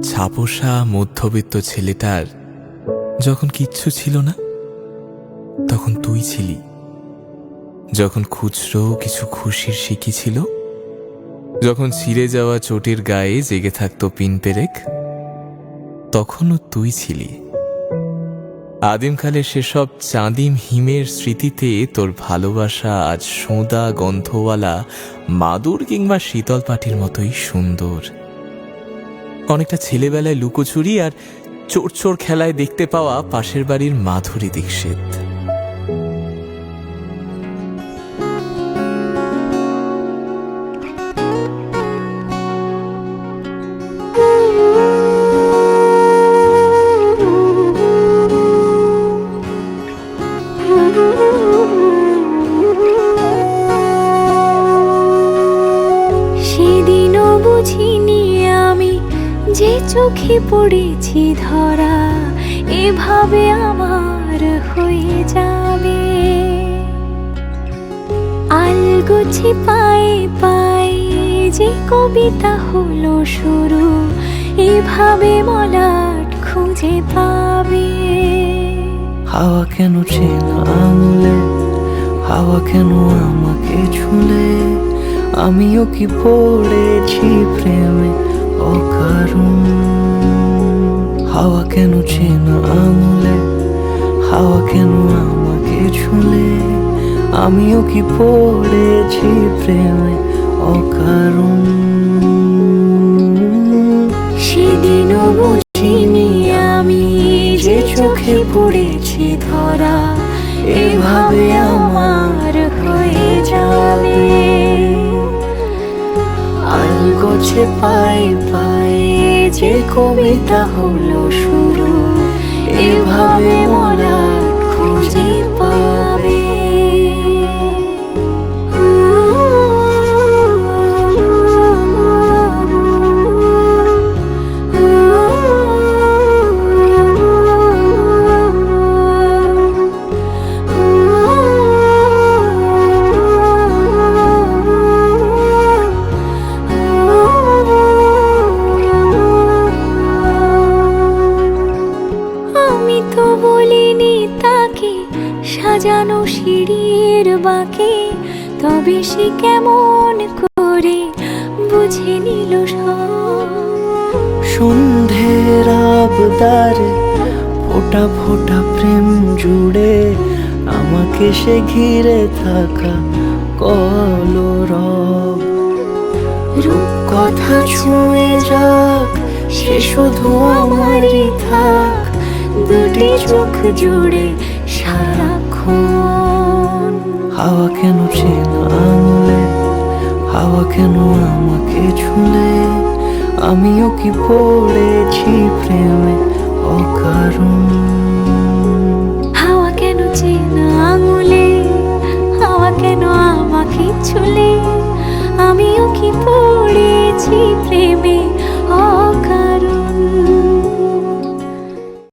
ছাপোষা মধ্যবিত্ত ছেলেটার যখন কিচ্ছু ছিল না, তখন তুই ছিলি। যখন খুচরো কিছু খুশির শিকি ছিল, যখন ছিঁড়ে যাওয়া চোটের গায়ে জেগে থাকতো পিন পেরেক, তখনও তুই ছিলি। আদিমকালে সেসব চাঁদিম হিমের স্মৃতিতে তোর ভালোবাসা আজ সোঁদা গন্ধওয়ালা মাদুর কিংবা শীতল পাটির মতোই সুন্দর। অনেকটা ছেলেবেলায় লুকোচুরি আর চোর চোর খেলায় দেখতে পাওয়া পাশের বাড়ির মাধুরী দীক্ষিত। সেদিনও বুঝিনি আমি যে চোখে পড়েছি ধরা এভাবে আমার হয়ে যাবে। আলগোছে পায়ে পায়ে যে কবিতা হলো শুরু, এভাবে মলাট খুঁজে পাবে। হাওয়া কেন চেনা আঙুলে, হাওয়া কেন আমাকে ছুলে, আমিও কি পড়েছি প্রেমে অকারণ। হাওয়া কেন চেনা আঙুলে, হাওয়া কেন আমাকে ছুলে, আমিও কি পড়েছি প্রেমে অকারণ। সেদিনও বুঝিনি আমি যে চোখে পড়েছি ধরা এভাবে আমার হয়ে যাবে। আলগোছে পায়ে পায়ে যে কবিতা হলো শুরু, এভাবে মলাট খুঁজে পাবে। আমি তো বলিনি তাকে সাজানো সিঁড়ির বাঁকে, তবে সে কেমন করে বুঝে নিল সব। সন্ধ্যের আবদারে ফোটা ফোটা প্রেম জুড়ে, আমাকে সে ঘিরে থাকা কলরব। রূপকথা ছুঁয়ে যাক সে শুধু আমারই থাক, দুটি চোখ জুড়ে সারাক্ষণ। হাওয়া কেন চেনা আঙুলে, হাওয়া কেন আমাকে ছুলে, আমিও কি পড়েছি প্রেমে অকারণ। হাওয়া কেন চেনা আঙুলে, হাওয়া কেন আমাকে ছুলে, আমিও কি পড়েছি প্রেমে